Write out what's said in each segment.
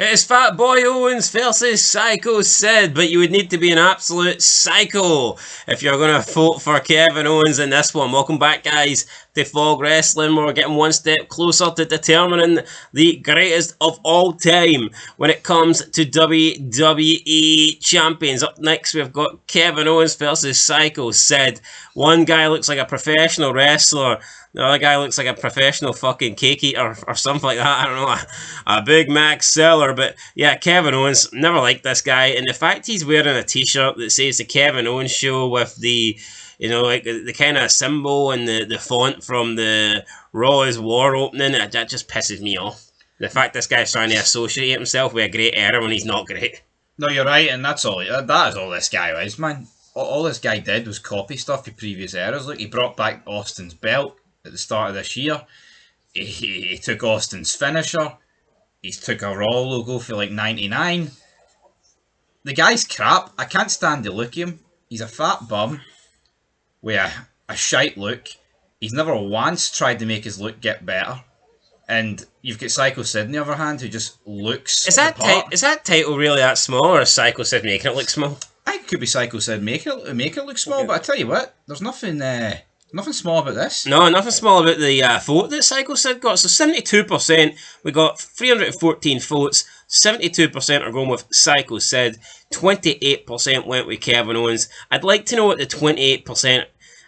It is Fat Boy Owens versus Sycho Sid, but you would need to be an absolute psycho if you're going to vote for Kevin Owens in this one. Welcome back, guys, to Fog Wrestling. We're getting one step closer to determining the greatest of all time when it comes to WWE champions. Up next, we've got Kevin Owens versus Sycho Sid. One guy looks like a professional wrestler. The other guy looks like a professional fucking cake eater or something like that. I don't know, a Big Mac seller. But yeah, Kevin Owens, never liked this guy. And the fact he's wearing a t-shirt that says the Kevin Owens Show with the, you know, like the kind of symbol and the font from the Raw is War opening, that just pisses me off. The fact this guy's trying to associate himself with a great era when he's not great. No, you're right, and that's all. That is all this guy is, man. All this guy did was copy stuff from previous eras. Look, he brought back Austin's belt at the start of this year. He took Austin's finisher. He took a Raw logo for like 99. The guy's crap. I can't stand the look of him. He's a fat bum with a shite look. He's never once tried to make his look get better. And you've got Sycho Sid on the other hand, who just looks is that the part. Is that title really that small, or is Sycho Sid making it look small? I think it could be Sycho Sid make it look small, but I tell you what, there's nothing small about this. No, nothing small about the vote that Sycho Sid got. So 72%, we got 314 votes. 72% are going with Sycho Sid. 28% went with Kevin Owens. I'd like to know what the 28%.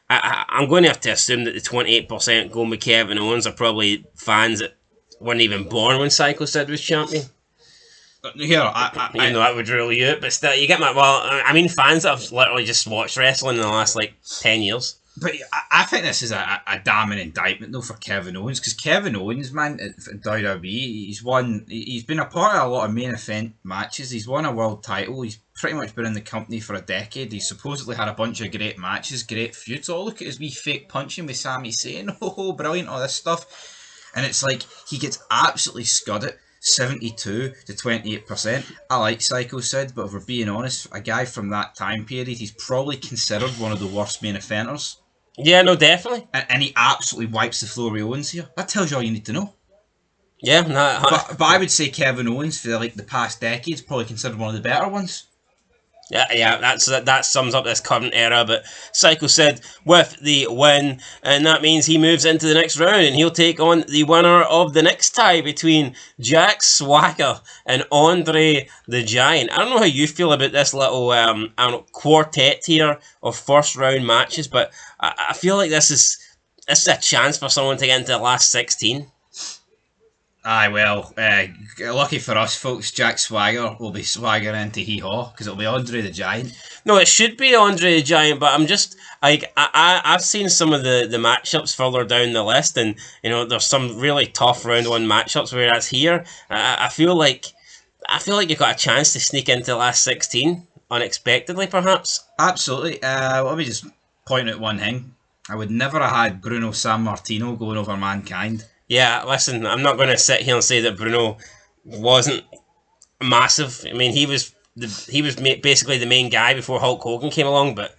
I'm going to have to assume that the 28% going with Kevin Owens are probably fans that weren't even born when Sycho Sid was champion. Here, even though that would rule you out, but still, you get my. Well, I mean, fans that have literally just watched wrestling in the last like 10 years. But I think this is a damning indictment though for Kevin Owens, because Kevin Owens, man, at WWE, he's been a part of a lot of main event matches. He's won a world title. He's pretty much been in the company for a decade. He's supposedly had a bunch of great matches, great feuds. Oh, look at his wee fake punching with Sami Zayn. Oh, brilliant, all this stuff. And it's like he gets absolutely scudded. 72 to 28%. I like Sycho Sid, but if we're being honest, a guy from that time period, he's probably considered one of the worst main eventers. Yeah, no, definitely. And he absolutely wipes the floor with Owens here. That tells you all you need to know. Yeah, no, but I would say Kevin Owens for like the past decades probably considered one of the better ones. Yeah, that sums up this current era. But Sycho Sid with the win, and that means he moves into the next round, and he'll take on the winner of the next tie between Jack Swagger and Andre the Giant. I don't know how you feel about this little quartet here of first round matches, but I feel like this is a chance for someone to get into the last 16. Aye, well, lucky for us folks, Jack Swagger will be swaggering into hee-haw, because it'll be Andre the Giant. No, it should be Andre the Giant, but I'm just, like, I've seen some of the matchups further down the list, and, you know, there's some really tough round one matchups, whereas here, I feel like you've got a chance to sneak into the last 16, unexpectedly, perhaps. Absolutely. Let me just point out one thing. I would never have had Bruno Sammartino going over Mankind. Yeah, listen, I'm not going to sit here and say that Bruno wasn't massive. I mean, he was basically the main guy before Hulk Hogan came along, but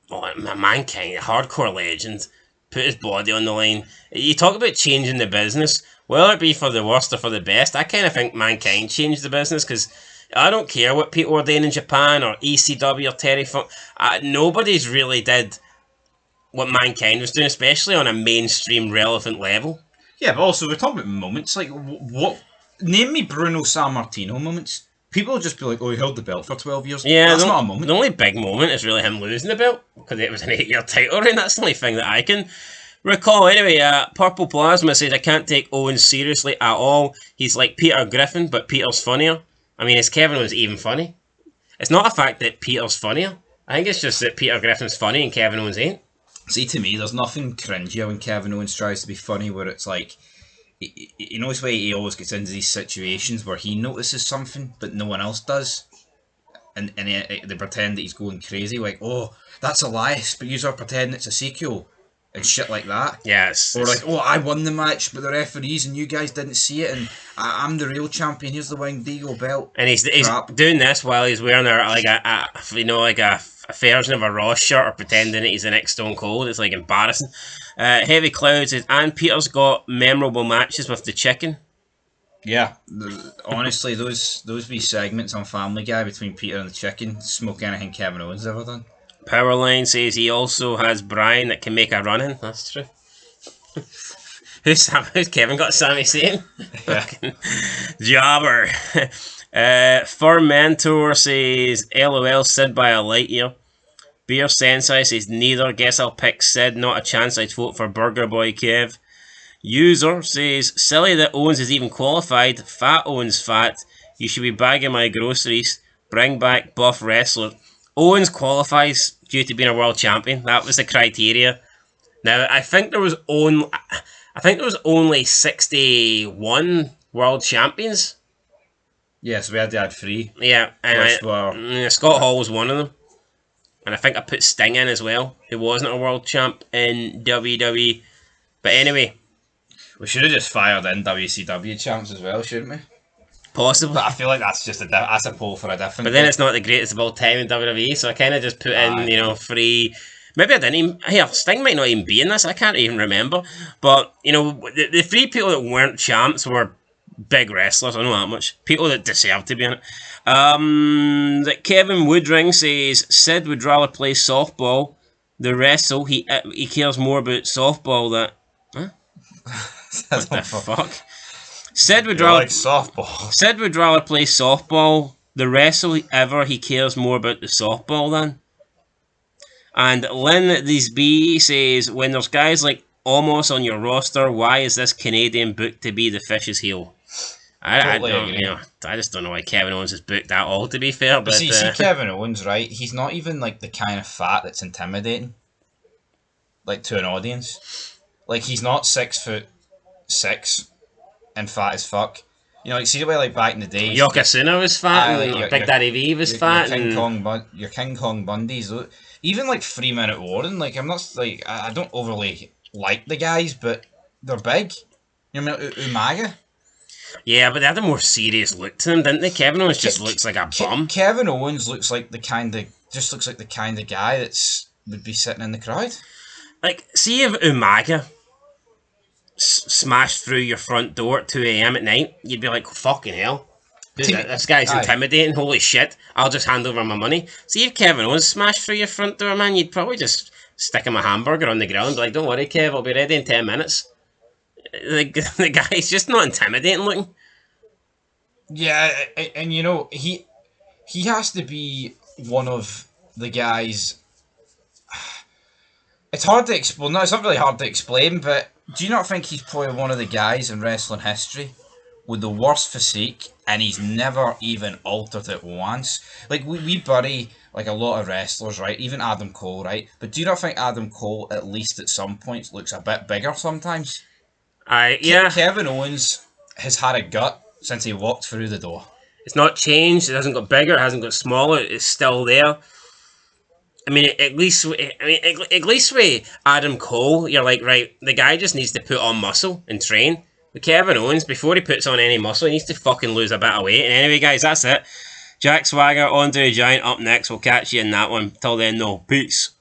Mankind, a hardcore legend, put his body on the line. You talk about changing the business, whether it be for the worst or for the best, I kind of think Mankind changed the business, because I don't care what people were doing in Japan or ECW or Terry Funk. Nobody's really did what Mankind was doing, especially on a mainstream relevant level. Yeah, but also we're talking about moments. Like, what? Name me Bruno Sammartino moments. People will just be like, "Oh, he held the belt for 12 years." Yeah, that's not a moment. The only big moment is really him losing the belt, because it was an 8-year title reign. That's the only thing that I can recall. Anyway, Purple Plasma says, "I can't take Owens seriously at all. He's like Peter Griffin, but Peter's funnier." I mean, is Kevin Owens even funny? It's not a fact that Peter's funnier. I think it's just that Peter Griffin's funny and Kevin Owens ain't. See, to me, there's nothing cringier when Kevin Owens tries to be funny, where it's like, you know, his way he always gets into these situations where he notices something, but no one else does. And they pretend that he's going crazy, like, "Oh, that's Elias, but you're pretending it's a sequel," and shit like that. Yes. Or like, "Oh, I won the match, but the referees and you guys didn't see it, and I'm the real champion, here's the Winged Eagle belt." And he's doing this while he's wearing a version of a Ross shirt, or pretending that he's the next Stone Cold. It's like embarrassing. Heavy Cloud says, "And Peter's got memorable matches with the chicken." Yeah, honestly, those wee segments on Family Guy between Peter and the chicken smoke anything Kevin Owens ever done. Powerline says he also has Brian that can make a run in. That's true. Who's Kevin got Sami Zayn? Yeah. Jobber. Fermentor says LOL Sid by a light year. Beer Sensei says neither. Guess I'll pick Sid. Not a chance. I'd vote for Burger Boy Kev. User says silly that Owens is even qualified. Fat Owens fat. You should be bagging my groceries. Bring back buff wrestler. Owens qualifies due to being a world champion. That was the criteria. Now I think there was only 61 world champions. Yes, we had to add 3. Yeah, and Scott Hall was one of them. And I think I put Sting in as well, who wasn't a world champ in WWE. But anyway, we should have just fired in WCW champs as well, shouldn't we? Possibly. But I feel like that's just that's a poll for a different. But then it's not the greatest of all time in WWE, so I kind of just put in, 3. Maybe I didn't even. Here, Sting might not even be in this. I can't even remember. But the 3 people that weren't champs were big wrestlers. I know that much. People that deserved to be in it. That Kevin Woodring says Sid would rather play softball than wrestle. He cares more about softball than. Huh? What the fuck? Sid would rather like softball. Sid would rather play softball. The wrestle ever he cares more about the softball than. And Lynn These B says when there's guys like Omos on your roster, why is this Canadian booked to be the Fish's heel? I just don't know why Kevin Owens is booked at all. To be fair, but see Kevin Owens, right? He's not even like the kind of fat that's intimidating, like to an audience. Like he's not 6'6" and fat as fuck. Like see the way like back in the day, Yokozuna was fat, and Big Daddy V was fat, your King Kong Bundys. Even like 3 Minute Warren, like I'm not like I don't overly like the guys, but they're big. You know, Umaga. Yeah, but they had a more serious look to them, didn't they? Kevin Owens just looks like a bum. Kevin Owens looks like the kind of guy that's would be sitting in the crowd. Like, see if Umaga smashed through your front door at 2 a.m. at night, you'd be like, fucking hell. This guy's intimidating, holy shit, I'll just hand over my money. See if Kevin Owens smashed through your front door, man, you'd probably just stick him a hamburger on the ground, like, don't worry, Kev, I'll be ready in 10 minutes. The guy's just not intimidating looking. Yeah, and he has to be one of the guys. It's hard to explain. No, it's not really hard to explain, but do you not think he's probably one of the guys in wrestling history with the worst physique, and he's never even altered it once? Like, we bury, like, a lot of wrestlers, right? Even Adam Cole, right? But do you not think Adam Cole, at least at some points, looks a bit bigger sometimes? Yeah. Kevin Owens has had a gut since he walked through the door. It's not changed. It hasn't got bigger. It hasn't got smaller. It's still there. I mean, at least with Adam Cole, you're like, right, the guy just needs to put on muscle and train. With Kevin Owens, before he puts on any muscle, he needs to fucking lose a bit of weight. And anyway, guys, that's it. Jack Swagger, Andre the Giant up next. We'll catch you in that one. Till then, no. Peace.